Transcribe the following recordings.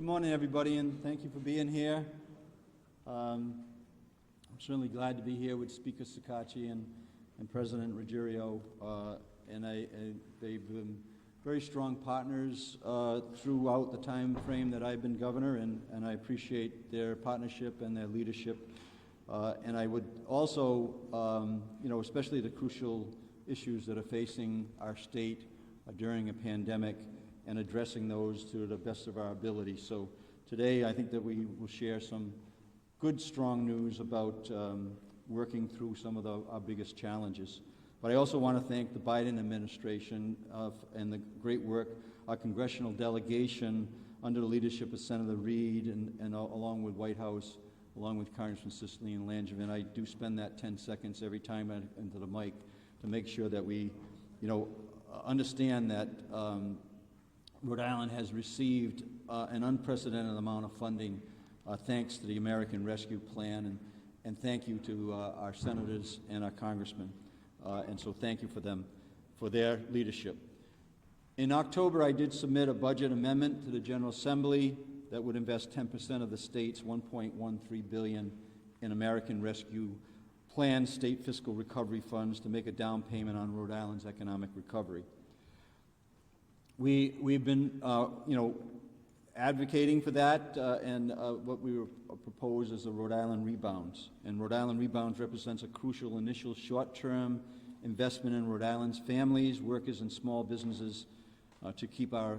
Good morning, everybody, and thank you for being here. I'm certainly glad to be here with Speaker Shekarchi and President Ruggerio, they've been very strong partners throughout the time frame that I've been governor, and I appreciate their partnership and their leadership. And I would also, especially the crucial issues that are facing our state during a pandemic, and addressing those to the best of our ability. So today I think that we will share some good, strong news about working through some of our biggest challenges. But I also want to thank the Biden administration and the great work, our Congressional Delegation under the leadership of Senator Reid and along with White House, along with Congressman Sicily and Langevin. I do spend that 10 seconds every time into the mic to make sure that we, understand that Rhode Island has received an unprecedented amount of funding thanks to the American Rescue Plan, and thank you to our senators and our congressmen. And so thank you for them, for their leadership. In October, I did submit a budget amendment to the General Assembly that would invest 10% of the state's $1.13 billion in American Rescue Plan state fiscal recovery funds to make a down payment on Rhode Island's economic recovery. We've been, advocating for that, and what we propose is the Rhode Island Rebounds. And Rhode Island Rebounds represents a crucial initial short-term investment in Rhode Island's families, workers, and small businesses to keep our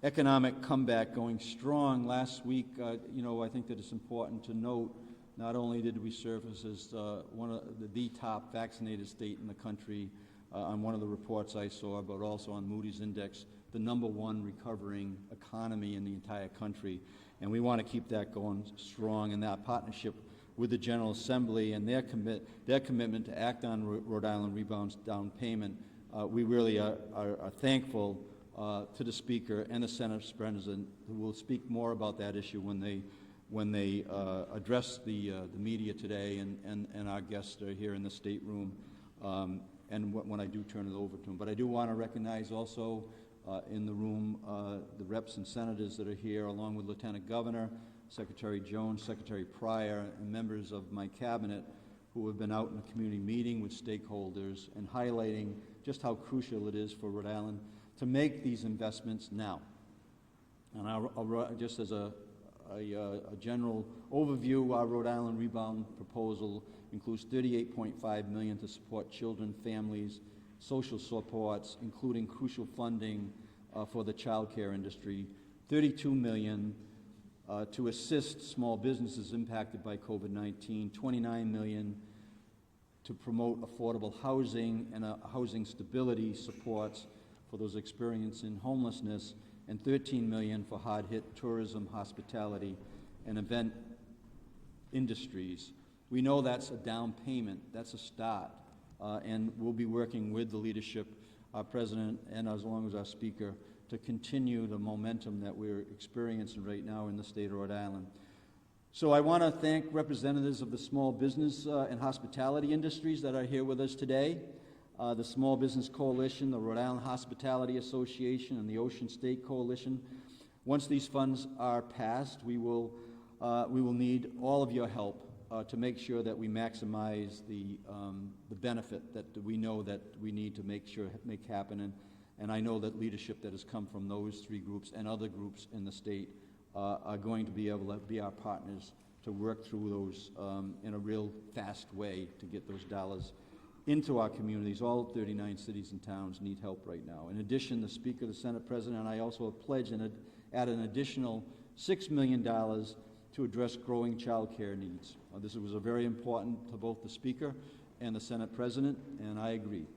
economic comeback going strong. Last week, I think that it's important to note, not only did we surface as one of the top vaccinated state in the country on one of the reports I saw, but also on Moody's Index, the #1 recovering economy in the entire country. And we want to keep that going strong, and that partnership with the General Assembly and their commitment to act on Rhode Island Rebound's down payment. We really are thankful to the Speaker and the Senate President, who will speak more about that issue when they address the media today, and our guests are here in the state room, and when I do turn it over to them. But I do want to recognize also in the room the reps and senators that are here, along with Lieutenant Governor, Secretary Jones, Secretary Pryor, and members of my cabinet who have been out in the community meeting with stakeholders and highlighting just how crucial it is for Rhode Island to make these investments now. And I'll just as a general overview, our Rhode Island Rebound proposal includes $38.5 million to support children, families, social supports, including crucial funding for the child care industry, $32 million to assist small businesses impacted by COVID-19, $29 million to promote affordable housing and housing stability supports for those experiencing homelessness, and $13 million for hard-hit tourism, hospitality, and event industries. We know that's a down payment, that's a start. And we'll be working with the leadership, our President, and as long as our Speaker, to continue the momentum that we're experiencing right now in the state of Rhode Island. So I want to thank representatives of the small business and hospitality industries that are here with us today, the Small Business Coalition, the Rhode Island Hospitality Association, and the Ocean State Coalition. Once these funds are passed, we will need all of your help to make sure that we maximize the benefit that we know that we need to make happen. And I know that leadership that has come from those three groups and other groups in the state are going to be able to be our partners to work through those in a real fast way to get those dollars into our communities. All 39 cities and towns need help right now. In addition, the Speaker, the Senate President, and I also have pledged and add an additional $6 million to address growing child care needs. This was very important to both the Speaker and the Senate President, and I agree.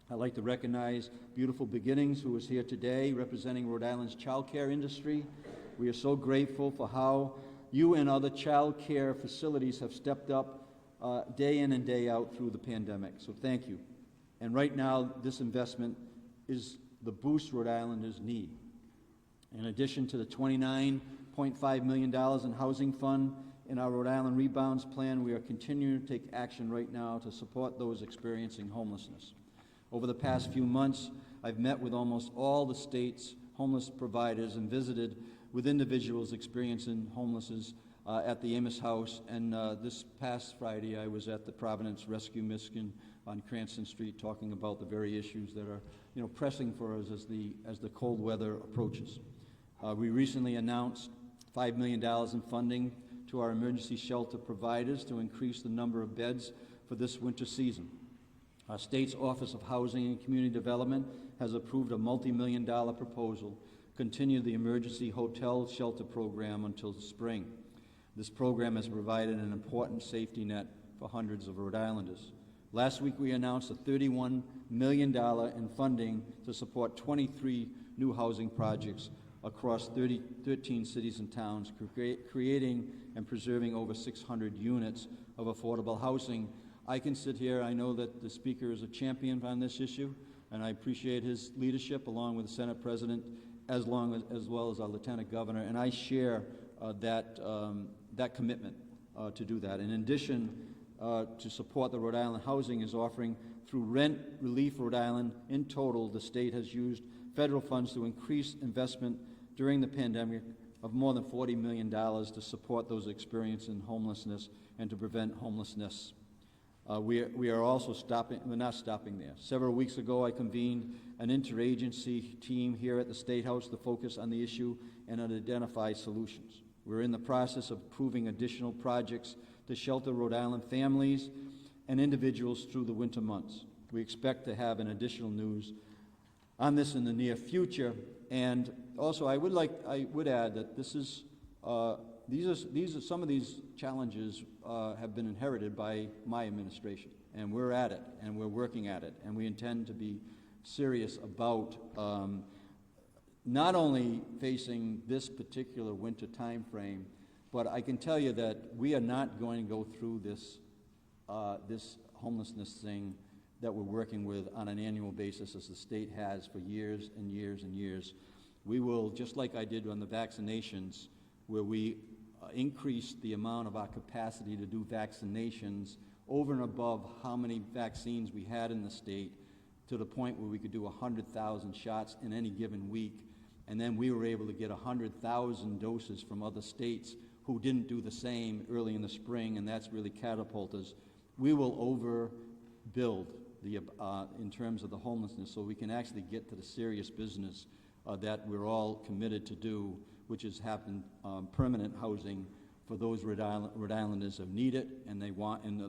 I'd like to recognize Beautiful Beginnings, who is here today representing Rhode Island's child care industry. We are so grateful for how you and other child care facilities have stepped up day in and day out through the pandemic, so thank you. And right now, this investment is the boost Rhode Islanders need. In addition to the $29.5 million in housing fund in our Rhode Island Rebounds plan, we are continuing to take action right now to support those experiencing homelessness. Over the past few months, I've met with almost all the state's homeless providers and visited with individuals experiencing homelessness at the Amos House. And this past Friday, I was at the Providence Rescue Mission on Cranston Street talking about the very issues that are, pressing for us as the cold weather approaches. We recently announced $5 million in funding to our emergency shelter providers to increase the number of beds for this winter season. Our state's Office of Housing and Community Development has approved a multi-million-dollar proposal to continue the emergency hotel shelter program until the spring. This program has provided an important safety net for hundreds of Rhode Islanders. Last week we announced a $31 million in funding to support 23 new housing projects across 13 cities and towns, creating and preserving over 600 units of affordable housing. I can sit here, I know that the Speaker is a champion on this issue, and I appreciate his leadership along with the Senate President as well as our Lieutenant Governor, and I share that commitment to do that. In addition, to support the Rhode Island Housing is offering through Rent Relief Rhode Island. In total, the state has used federal funds to increase investment during the pandemic of more than $40 million to support those experiencing homelessness and to prevent homelessness. We are also we're not stopping there. Several weeks ago, I convened an interagency team here at the State House to focus on the issue and identify solutions. We're in the process of approving additional projects to shelter Rhode Island families and individuals through the winter months. We expect to have an additional news on this in the near future. And also, I would add that this is some of these challenges have been inherited by my administration, and we're at it, and we're working at it, and we intend to be serious about not only facing this particular winter time frame, but I can tell you that we are not going to go through this homelessness thing that we're working with on an annual basis as the state has for years and years and years. We will, just like I did on the vaccinations, where we increased the amount of our capacity to do vaccinations over and above how many vaccines we had in the state, to the point where we could do 100,000 shots in any given week. And then we were able to get 100,000 doses from other states who didn't do the same early in the spring, and that's really catapulted us. We will overbuild in terms of the homelessness, so we can actually get to the serious business that we're all committed to do, which is having permanent housing for those Rhode Islanders that need it and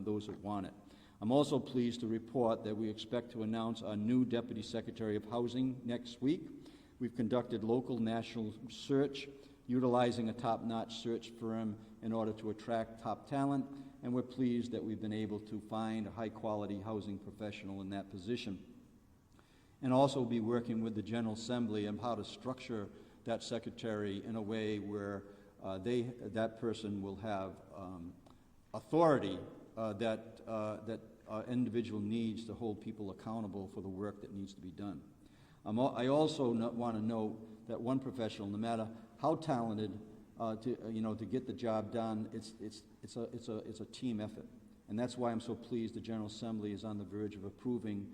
those that want it. I'm also pleased to report that we expect to announce our new Deputy Secretary of Housing next week. We've conducted local national search, utilizing a top-notch search firm in order to attract top talent, and we're pleased that we've been able to find a high-quality housing professional in that position. And also be working with the General Assembly on how to structure that secretary in a way where that person will have authority that individual needs to hold people accountable for the work that needs to be done. I also want to note that one professional, no matter how talented, to get the job done, it's a team effort, and that's why I'm so pleased the General Assembly is on the verge of approving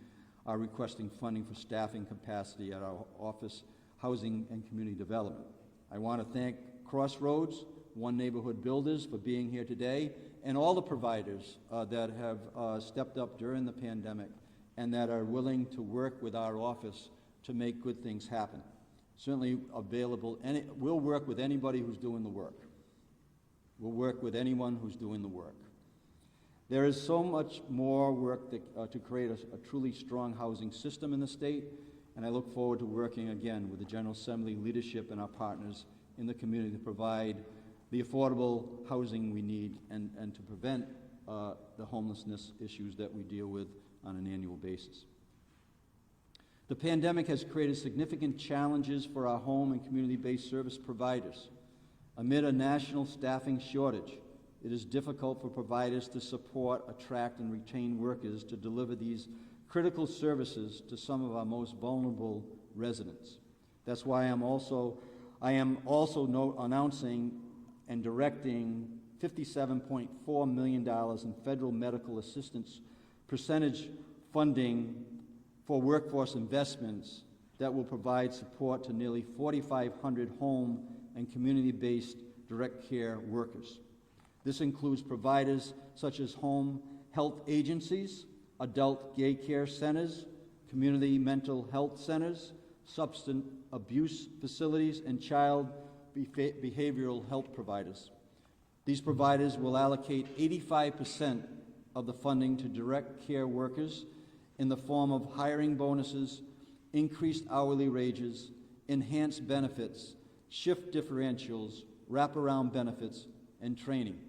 our requesting funding for staffing capacity at our Office Housing and Community Development. I want to thank Crossroads, One Neighborhood Builders for being here today, and all the providers that have stepped up during the pandemic and that are willing to work with our office to make good things happen. Certainly available, we'll work with anybody who's doing the work. We'll work with anyone who's doing the work. There is so much more work to create a truly strong housing system in the state, and I look forward to working again with the General Assembly leadership and our partners in the community to provide the affordable housing we need and to prevent the homelessness issues that we deal with on an annual basis. The pandemic has created significant challenges for our home and community-based service providers. Amid a national staffing shortage, it is difficult for providers to support, attract, and retain workers to deliver these critical services to some of our most vulnerable residents. That's why I am also announcing and directing $57.4 million in federal medical assistance percentage funding for workforce investments that will provide support to nearly 4,500 home and community-based direct care workers. This includes providers such as home health agencies, adult day care centers, community mental health centers, substance abuse facilities, and child behavioral health providers. These providers will allocate 85% of the funding to direct care workers in the form of hiring bonuses, increased hourly wages, enhanced benefits, shift differentials, wraparound benefits, and training.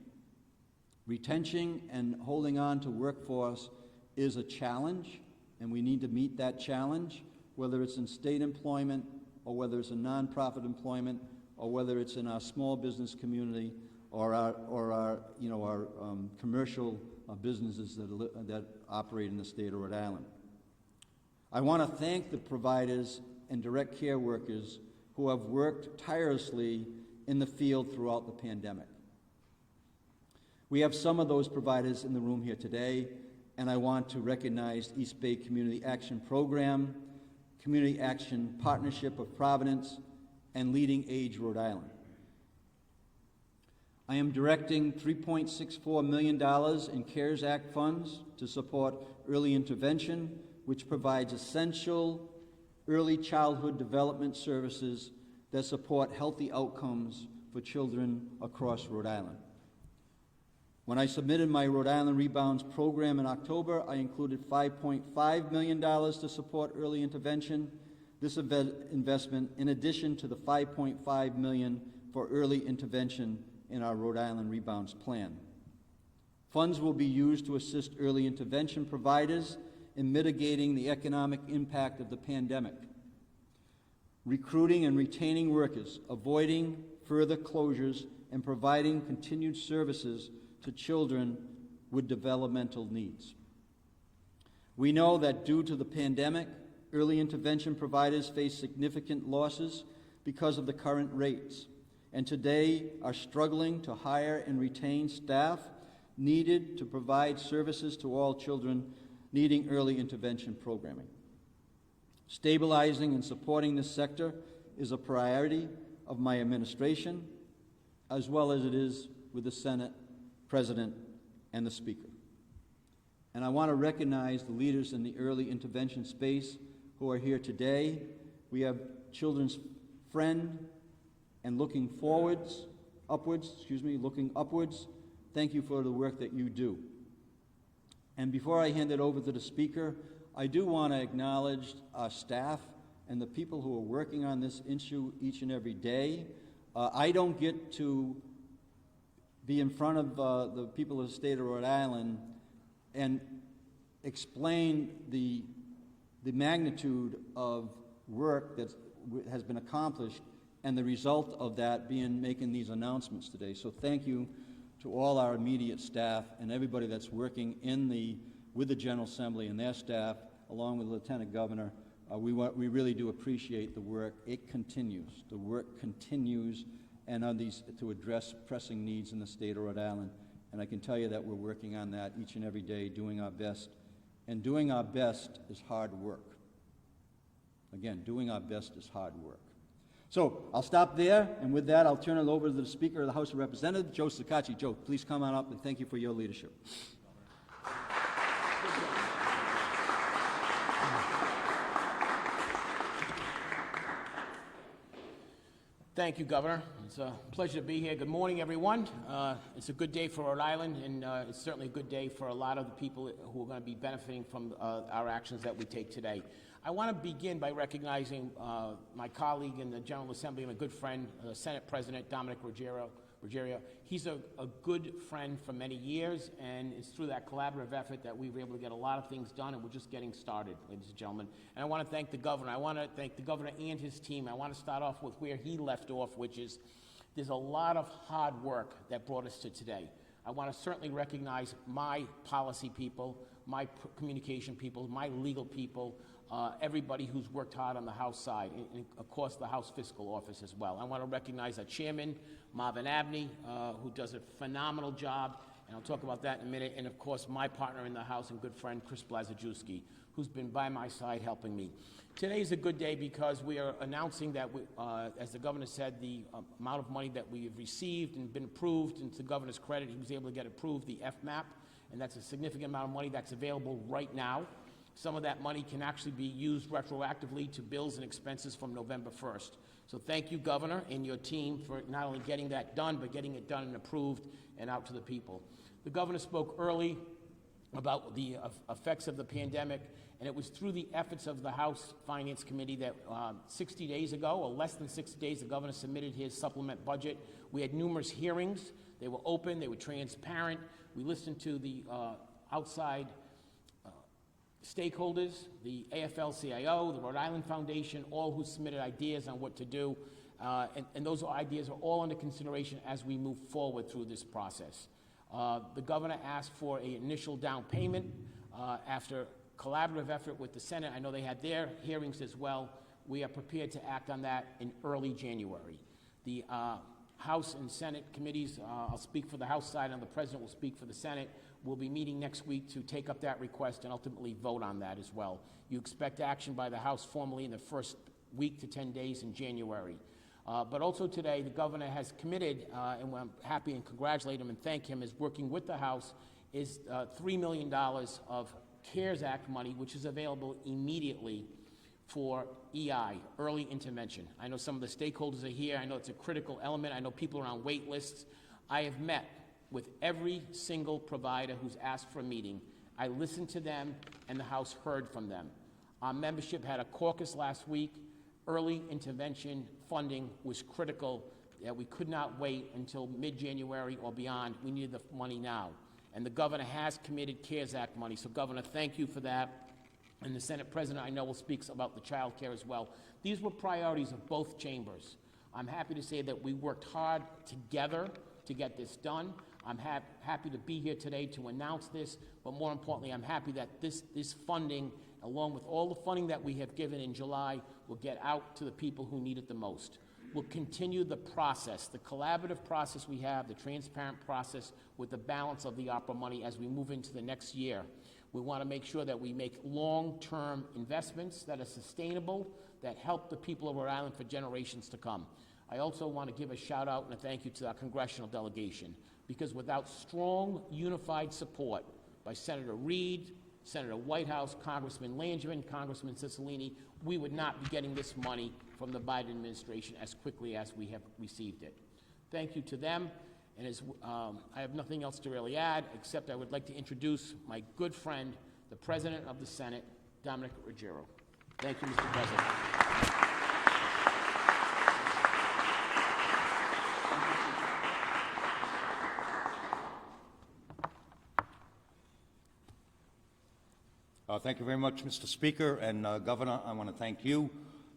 Retention and holding on to workforce is a challenge, and we need to meet that challenge, whether it's in state employment or whether it's in nonprofit employment or whether it's in our small business community or our commercial businesses that operate in the state of Rhode Island. I want to thank the providers and direct care workers who have worked tirelessly in the field throughout the pandemic. We have some of those providers in the room here today, and I want to recognize East Bay Community Action Program, Community Action Partnership of Providence, and Leading Age Rhode Island. I am directing $3.64 million in CARES Act funds to support early intervention, which provides essential early childhood development services that support healthy outcomes for children across Rhode Island. When I submitted my Rhode Island Rebounds program in October, I included $5.5 million to support early intervention. This investment, in addition to the $5.5 million for early intervention in our Rhode Island Rebounds plan. Funds will be used to assist early intervention providers in mitigating the economic impact of the pandemic, recruiting and retaining workers, avoiding further closures, and providing continued services to children with developmental needs. We know that due to the pandemic, early intervention providers face significant losses because of the current rates, and today are struggling to hire and retain staff needed to provide services to all children needing early intervention programming. Stabilizing and supporting this sector is a priority of my administration, as well as it is with the Senate, President, and the Speaker. And I want to recognize the leaders in the early intervention space who are here today. We have Children's Friend and looking upwards. Thank you for the work that you do. And before I hand it over to the Speaker, I do want to acknowledge our staff and the people who are working on this issue each and every day. I don't get to be in front of the people of the state of Rhode Island and explain the magnitude of work that has been accomplished and the result of that being making these announcements today. So thank you to all our immediate staff and everybody that's working with the General Assembly and their staff, along with the Lieutenant Governor. We really do appreciate the work. It continues. The work continues, and on these to address pressing needs in the state of Rhode Island. And I can tell you that we're working on that each and every day, doing our best. And doing our best is hard work. Again, doing our best is hard work. So I'll stop there, and with that, I'll turn it over to the Speaker of the House of Representatives, Joe Shekarchi. Joe, please come on up, and thank you for your leadership. Thank you, Governor. It's a pleasure to be here. Good morning, everyone. It's a good day for Rhode Island, and it's certainly a good day for a lot of the people who are going to be benefiting from our actions that we take today. I want to begin by recognizing my colleague in the General Assembly and a good friend, Senate President Dominick Ruggerio. He's a good friend for many years, and it's through that collaborative effort that we were able to get a lot of things done, and we're just getting started, ladies and gentlemen. And I want to thank the Governor. I want to thank the Governor and his team. I want to start off with where he left off, which is there's a lot of hard work that brought us to today. I want to certainly recognize my policy people, my communication people, my legal people, everybody who's worked hard on the House side, and of course the House Fiscal Office as well. I want to recognize our Chairman, Marvin Abney, who does a phenomenal job, and I'll talk about that in a minute, and of course, my partner in the House and good friend, Chris Blazajewski, who's been by my side helping me. Today is a good day because we are announcing that, as the governor said, the amount of money that we have received and been approved, and to the governor's credit, he was able to get approved the FMAP, and that's a significant amount of money that's available right now. Some of that money can actually be used retroactively to bills and expenses from November 1st. So thank you, Governor, and your team for not only getting that done, but getting it done and approved and out to the people. The governor spoke early about the effects of the pandemic, and it was through the efforts of the House Finance Committee that 60 days ago, or less than 60 days, the governor submitted his supplement budget. We had numerous hearings. They were open. They were transparent. We listened to the outside stakeholders, the AFL-CIO, the Rhode Island Foundation, all who submitted ideas on what to do, and those ideas are all under consideration as we move forward through this process. The governor asked for an initial down payment after collaborative effort with the Senate. I know they had their hearings as well. We are prepared to act on that in early January. The House and Senate committees, I'll speak for the House side and the President will speak for the Senate, will be meeting next week to take up that request and ultimately vote on that as well. You expect action by the House formally in the first week to 10 days in January. But also today, the governor has committed, and I'm happy and congratulate him and thank him, is working with the House, is $3 million of CARES Act money, which is available immediately for EI, early intervention. I know some of the stakeholders are here. I know it's a critical element. I know people are on wait lists. I have met with every single provider who's asked for a meeting. I listened to them, and the House heard from them. Our membership had a caucus last week. Early intervention funding was critical. That we could not wait until mid-January or beyond. We needed the money now. And the governor has committed CARES Act money. So, Governor, thank you for that. And the Senate President, I know, will speak about the child care as well. These were priorities of both chambers. I'm happy to say that we worked hard together to get this done. I'm happy to be here today to announce this, but more importantly, I'm happy that this funding, along with all the funding that we have given in July, will get out to the people who need it the most. We'll continue the process, the collaborative process we have, the transparent process with the balance of the ARPA money as we move into the next year. We want to make sure that we make long-term investments that are sustainable, that help the people of Rhode Island for generations to come. I also want to give a shout out and a thank you to our congressional delegation, because without strong, unified support by Senator Reid, Senator Whitehouse, Congressman Langevin, Congressman Cicilline, we would not be getting this money from the Biden administration as quickly as we have received it. Thank you to them. And as, I have nothing else to really add, except I would like to introduce my good friend, the President of the Senate, Dominick Ruggerio. Thank you, Mr. President. Thank you very much, Mr. Speaker. And Governor, I want to thank you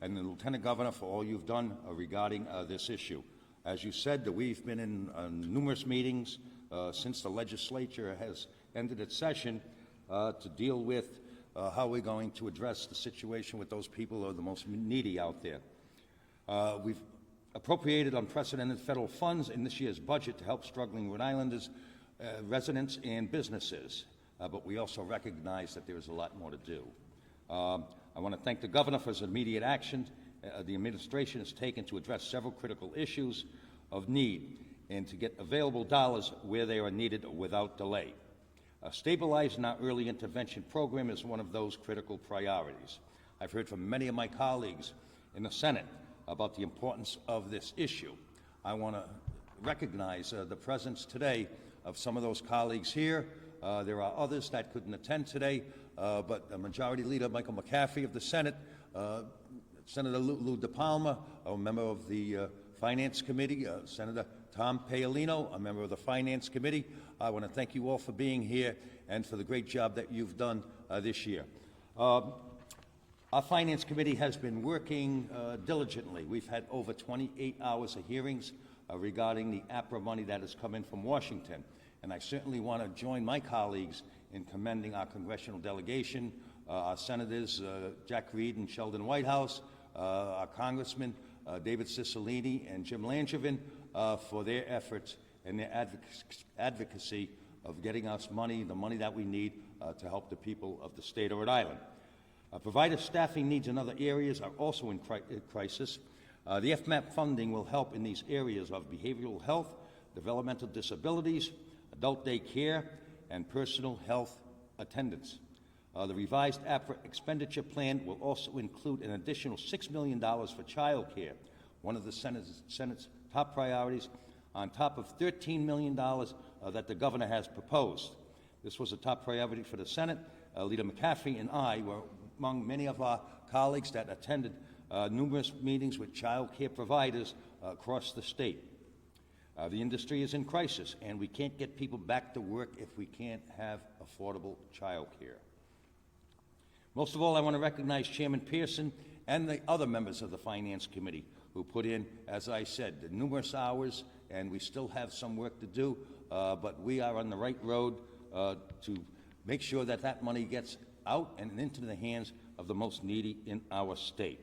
and the Lieutenant Governor for all you've done regarding this issue. As you said, that we've been in numerous meetings since the legislature has ended its session to deal with how we're going to address the situation with those people who are the most needy out there. We've appropriated unprecedented federal funds in this year's budget to help struggling Rhode Islanders, residents, and businesses. But we also recognize that there is a lot more to do. I want to thank the Governor for his immediate action the administration has taken to address several critical issues of need and to get available dollars where they are needed without delay. Stabilizing our early intervention program is one of those critical priorities. I've heard from many of my colleagues in the Senate about the importance of this issue. I want to recognize the presence today of some of those colleagues here. There are others that couldn't attend today, but Majority Leader Michael McCaffrey of the Senate, Senator Lou DePalma, a member of the Finance Committee, Senator Tom Paolino, a member of the Finance Committee. I want to thank you all for being here and for the great job that you've done this year. Our Finance Committee has been working diligently. We've had over 28 hours of hearings regarding the APRA money that has come in from Washington. And I certainly want to join my colleagues in commending our congressional delegation, our senators, Jack Reed and Sheldon Whitehouse, our congressmen, David Cicilline and Jim Langevin, for their efforts and their advocacy of getting us money, the money that we need to help the people of the state of Rhode Island. Provider staffing needs in other areas are also in crisis. The FMAP funding will help in these areas of behavioral health, developmental disabilities, adult day care, and personal health attendance. The revised APRA expenditure plan will also include an additional $6 million for child care, one of the Senate's top priorities, on top of $13 million that the governor has proposed. This was a top priority for the Senate. Leader McCaffrey and I were among many of our colleagues that attended numerous meetings with child care providers across the state. The industry is in crisis, and we can't get people back to work if we can't have affordable child care. Most of all, I want to recognize Chairman Pearson and the other members of the Finance Committee who put in, as I said, the numerous hours, and we still have some work to do, but we are on the right road to make sure that that money gets out and into the hands of the most needy in our state.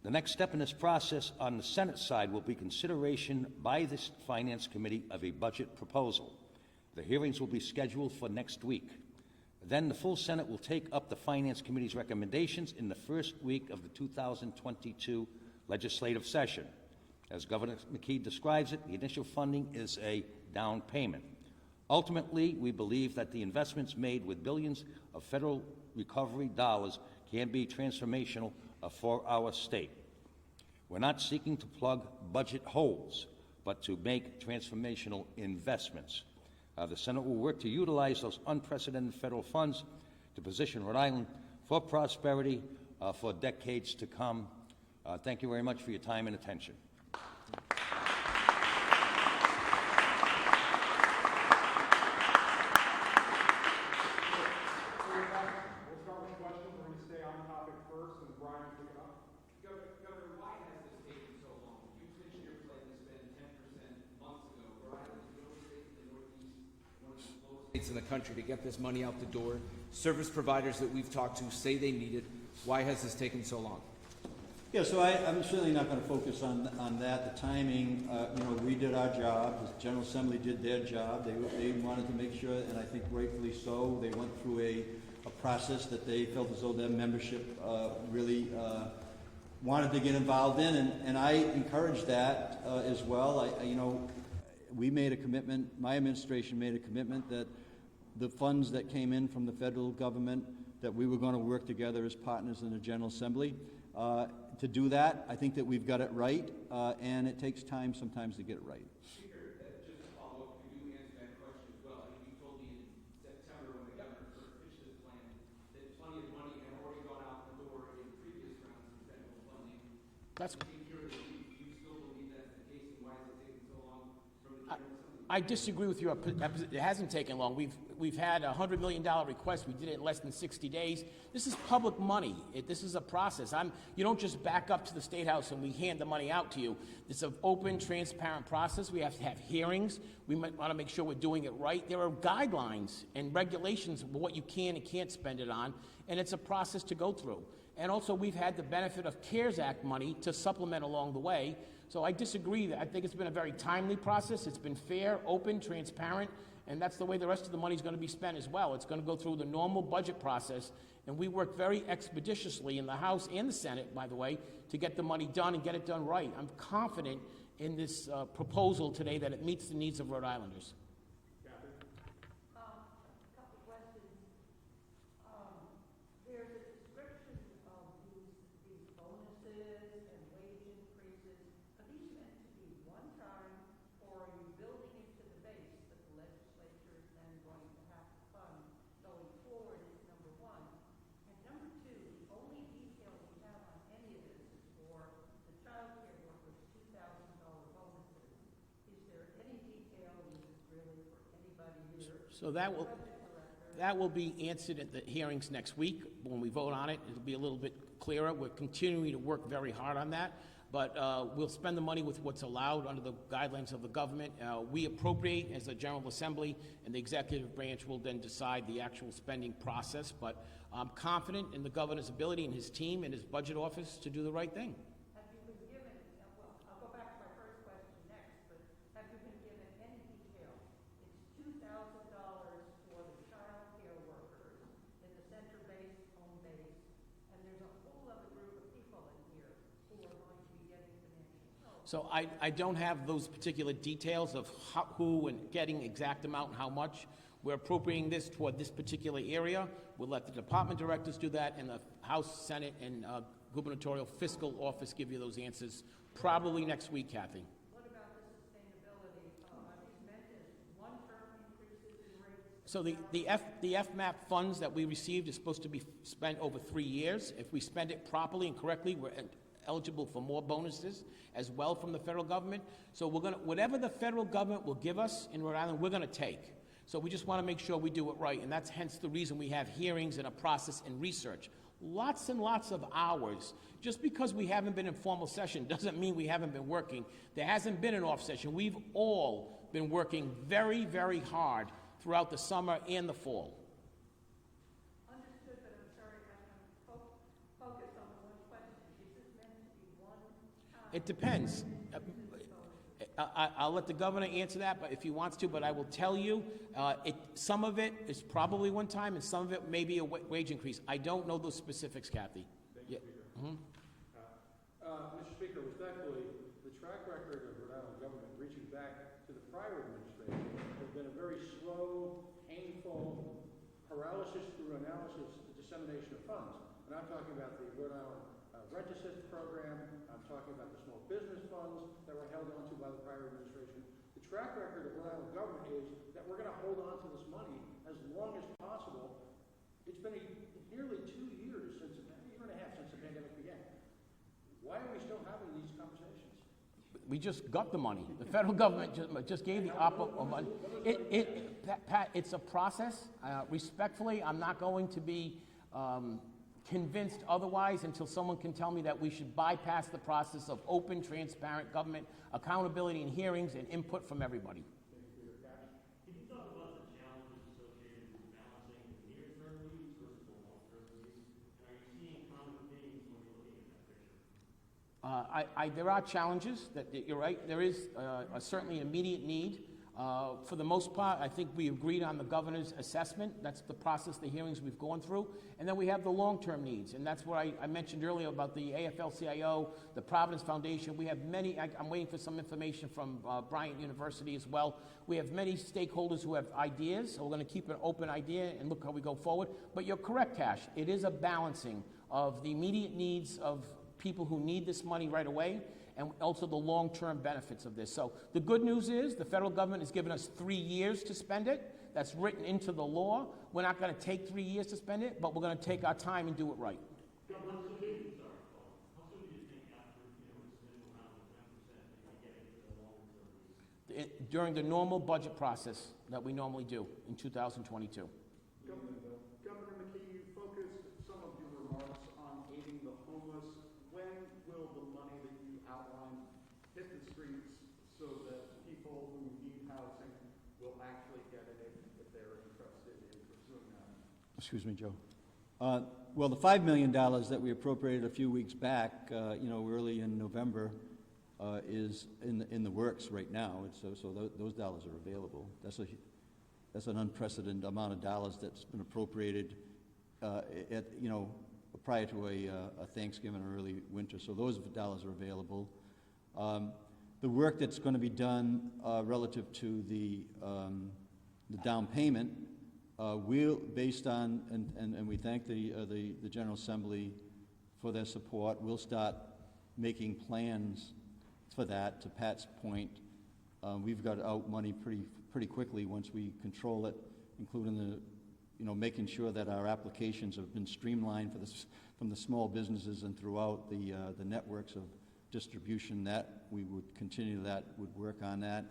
The next step in this process on the Senate side will be consideration by this Finance Committee of a budget proposal. The hearings will be scheduled for next week. Then the full Senate will take up the Finance Committee's recommendations in the first week of the 2022 legislative session. As Governor McKee describes it, the initial funding is a down payment. Ultimately, we believe that the investments made with billions of federal recovery dollars can be transformational for our state. We're not seeking to plug budget holes, but to make transformational investments. The Senate will work to utilize those unprecedented federal funds to position Rhode Island for prosperity for decades to come. Thank you very much for your time and attention. In the country to get this money out the door. Service providers that we've talked to say they need it. Why has this taken so long? Yeah, so I'm certainly not going to focus on that. The timing, we did our job. The General Assembly did their job. They wanted to make sure, and I think rightfully so, they went through a process that they felt as though their membership really wanted to get involved in, and I encouraged that as well. We made a commitment, my administration made a commitment that the funds that came in from the federal government, that we were going to work together as partners in the General Assembly. To do that, I think that we've got it right, and it takes time sometimes to get it right. Speaker, just to follow up, could you answer that question as well? I think you told me in September when the governor first pitched this plan that plenty of money had already gone out the door in previous rounds of federal funding. That's You still believe that's the case, and why has it taken so long from the General Assembly? I disagree with you. It hasn't taken long. We've had a $100 million request. We did it in less than 60 days. This is public money. This is a process. You don't just back up to the State House and we hand the money out to you. It's an open, transparent process. We have to have hearings. We might want to make sure we're doing it right. There are guidelines and regulations of what you can and can't spend it on, and it's a process to go through. And also, we've had the benefit of CARES Act money to supplement along the way. So I disagree. I think it's been a very timely process. It's been fair, open, transparent, and that's the way the rest of the money is going to be spent as well. It's going to go through the normal budget process, and we work very expeditiously in the House and the Senate, by the way, to get the money done and get it done right. I'm confident in this proposal today that it meets the needs of Rhode Islanders. So that will be answered at the hearings next week. When we vote on it, it'll be a little bit clearer. We're continuing to work very hard on that, but we'll spend the money with what's allowed under the guidelines of the government. We appropriate as a General Assembly, and the executive branch will then decide the actual spending process, but I'm confident in the governor's ability and his team and his budget office to do the right thing. Have you been given, well, I'll go back to my first question next. So I don't have those particular details of who and getting exact amount and how much. We're appropriating this toward this particular area. We'll let the department directors do that, and the House, Senate, and gubernatorial fiscal office give you those answers probably next week, Kathy. What about the sustainability? Are these meant as one-term increases in rates? So the FMAP funds that we received is supposed to be spent over 3 years. If we spend it properly and correctly, we're eligible for more bonuses as well from the federal government. So we're gonna, whatever the federal government will give us in Rhode Island, we're gonna take. So we just wanna make sure we do it right, and that's hence the reason we have hearings and a process and research. Lots and lots of hours. Just because we haven't been in formal session doesn't mean we haven't been working. There hasn't been an off session. We've all been working very, very hard throughout the summer and the fall. Understood, but I'm sorry, I'm focused on the one question. Is this meant to be one time? It depends. I'll let the governor answer that, but if he wants to, but I will tell you, some of it is probably one time, and some of it may be a wage increase. I don't know those specifics, Kathy. Thank you, Speaker. Mr. Speaker, respectfully, the track record of Rhode Island government reaching back to the prior administration has been a very slow, painful, paralysis through analysis, dissemination of funds. And I'm talking about the Rhode Island Rent Assist program. I'm talking about the small business funds that were held onto by the prior administration. The track record of Rhode Island government is that we're going to hold on to this money as long as possible. It's been nearly 2 years, a year and a half since the pandemic began. Why are we still having these conversations? We just got the money. The federal government just gave the ARPA money. Pat, it's a process. Respectfully, I'm not going to be convinced otherwise until someone can tell me that we should bypass the process of open, transparent government accountability and hearings and input from everybody. Can you talk about the challenges associated with balancing the near-term needs versus the long-term needs? And are you seeing common themes when you're looking at that picture? There are challenges, you're right. There is certainly an immediate need. For the most part, I think we agreed on the governor's assessment. That's the process, the hearings we've gone through. And then we have the long-term needs. And that's what I mentioned earlier about the AFL-CIO, the Providence Foundation. We have many, I'm waiting for some information from Bryant University as well. We have many stakeholders who have ideas, so we're going to keep an open idea and look how we go forward. But you're correct, Cash. It is a balancing of the immediate needs of people who need this money right away, and also the long-term benefits of this. So the good news is the federal government has given us 3 years to spend it. That's written into the law. We're not going to take 3 years to spend it, but we're going to take our time and do it right. How soon do you think after, this initial round of 10% that you get into the long-term needs? During the normal budget process that we normally do in 2022. Governor McKee, you focused some of your remarks on aiding the homeless. When will the money that you outlined hit the streets so that people who need housing will actually get it if they're interested in pursuing that? Excuse me, Joe. Well, the $5 million that we appropriated a few weeks back, early in November, is in the works right now. Those dollars are available. That's an unprecedented amount of dollars that's been appropriated prior to a Thanksgiving or early winter. So those dollars are available. The work that's going to be done relative to the down payment, based on, and we thank the General Assembly for their support, we'll start making plans for that. To Pat's point, we've got out money pretty quickly once we control it, including making sure that our applications have been streamlined from the small businesses and throughout the networks of distribution. That we would continue would work on that.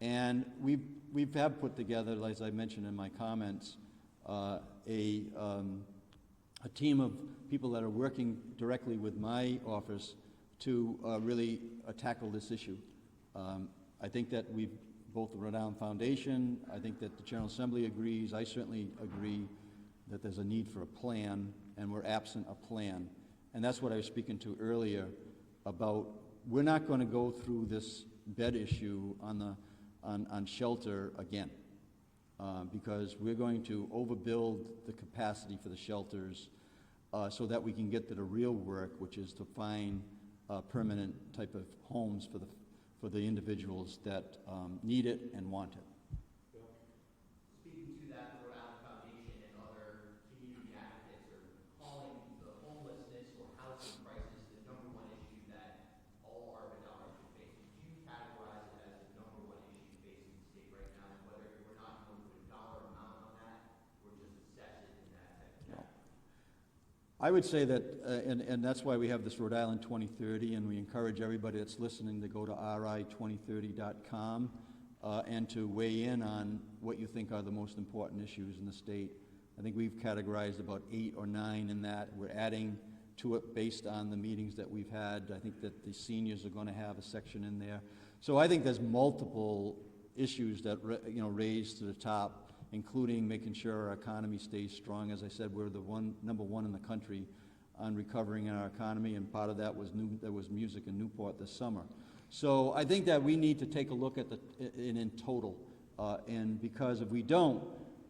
And we have put together, as I mentioned in my comments, a team of people that are working directly with my office to really tackle this issue. I think that both the Rhode Island Foundation, I think that the General Assembly agrees, I certainly agree that there's a need for a plan, and we're absent a plan. And that's what I was speaking to earlier about. We're not going to go through this bed issue on shelter again, because we're going to overbuild the capacity for the shelters so that we can get to the real work, which is to find permanent type of homes for the individuals that need it and want it. Speaking to that, the Rhode Island Foundation and other community advocates are calling the homelessness or housing crisis the number one issue that all our Rhode Islanders are facing. Do you categorize it as the number one issue facing the state right now, and whether we're not going to put a dollar amount on that or just assess it in that type of category? I would say that, and that's why we have this Rhode Island 2030, and we encourage everybody that's listening to go to ri2030.com and to weigh in on what you think are the most important issues in the state. I think we've categorized about 8 or 9 in that. We're adding to it based on the meetings that we've had. I think that the seniors are going to have a section in there. So I think there's multiple issues that raise to the top, including making sure our economy stays strong. As I said, we're the number one in the country on recovering in our economy, and part of that was music in Newport this summer. So I think that we need to take a look at in total, and because if we don't,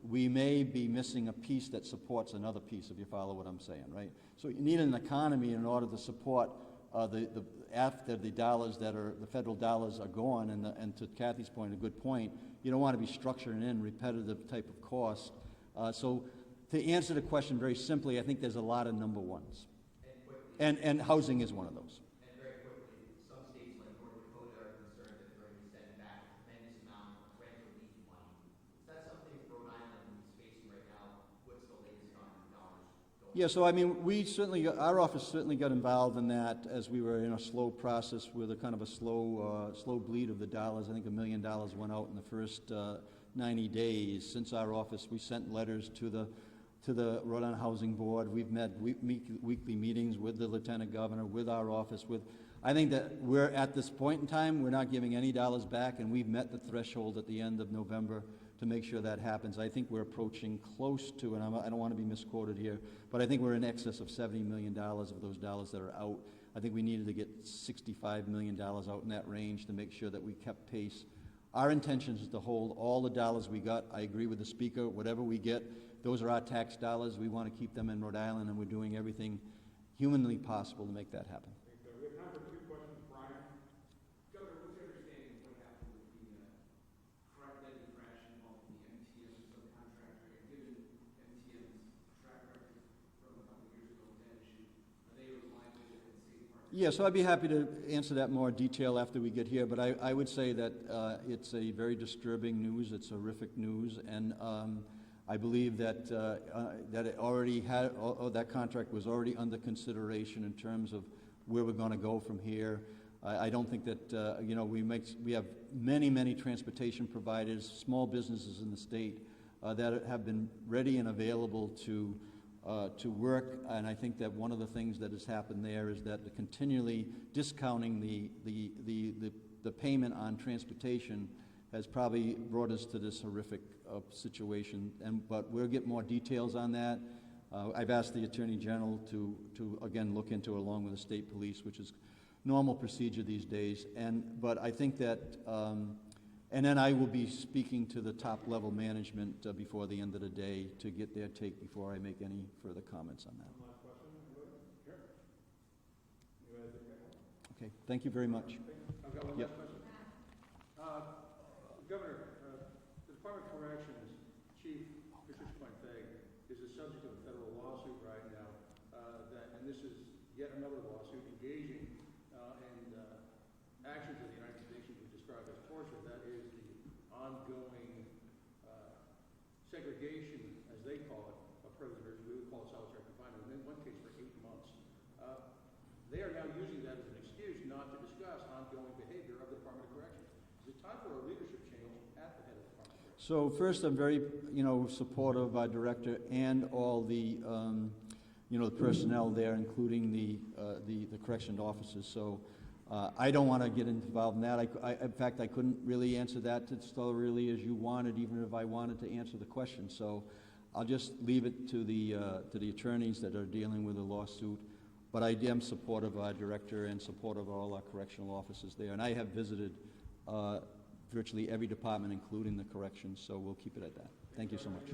we may be missing a piece that supports another piece, if you follow what I'm saying, right? So you need an economy in order to support after the dollars the federal dollars are gone, and to Kathy's point, a good point, you don't want to be structuring in repetitive type of costs. So to answer the question very simply, I think there's a lot of number ones. And housing is one of those. And very quickly, some states like North Dakota are concerned that they're going to be sending back a tremendous amount of rent relief money. Is that something Rhode Island is facing right now? What's the latest on dollars going? Yeah, so I mean, our office certainly got involved in that as we were in a slow process with a kind of a slow bleed of the dollars. I think $1 million went out in the first 90 days. Since our office, we sent letters to the Rhode Island Housing Board. We've met weekly meetings with the Lieutenant Governor, with our office. I think that we're at this point in time, we're not giving any dollars back, and we've met the threshold at the end of November to make sure that happens. I think we're approaching close to, and I don't want to be misquoted here, but I think we're in excess of $70 million of those dollars that are out. I think we needed to get $65 million out in that range to make sure that we kept pace. Our intention is to hold all the dollars we got. I agree with the speaker. Whatever we get, those are our tax dollars. We want to keep them in Rhode Island, and we're doing everything humanly possible to make that happen. We have time for 2 questions. Brian? Governor, what's your understanding of what happened with the deadly crash involving the MTM subcontractor? And given MTM's track record from a couple of years ago with that issue, are they reliable and safe partners? Yeah, so I'd be happy to answer that in more detail after we get here, but I would say that it's a very disturbing news. It's horrific news, and I believe that that it already had, that contract was already under consideration in terms of where we're going to go from here. I don't think that we have many transportation providers, small businesses in the state that have been ready and available to work, and I think that one of the things that has happened there is that continually discounting the payment on transportation has probably brought us to this horrific situation. But we'll get more details on that. I've asked the Attorney General to again look into it along with the state police, which is normal procedure these days. But I think that, and then I will be speaking to the top level management before the end of the day to get their take before I make any further comments on that. Last question. Anybody? Here. Anybody think? Okay, thank you very much. I've got one Yep. last question. Governor, the Department of Corrections Chief Patricia Pointe is the subject of a federal lawsuit right now, and this is yet another lawsuit engaging in actions of the United Nations we describe as torture. That is the ongoing segregation, as they call it, of prisoners. We would call it solitary confinement, and in one case for 8 months. They are now using that as an excuse not to discuss ongoing behavior of the Department of Corrections. Is it time for a leadership change at the head of the Department of Corrections? So first, I'm very, supportive of our director and all the, the personnel there, including the correction officers. So I don't want to get involved in that. In fact, I couldn't really answer that as thoroughly as you wanted, even if I wanted to answer the question. So I'll just leave it to the attorneys that are dealing with the lawsuit. But I am supportive of our director and supportive of all our correctional officers there. And I have visited virtually every department, including the corrections, so we'll keep it at that. Thank you so much.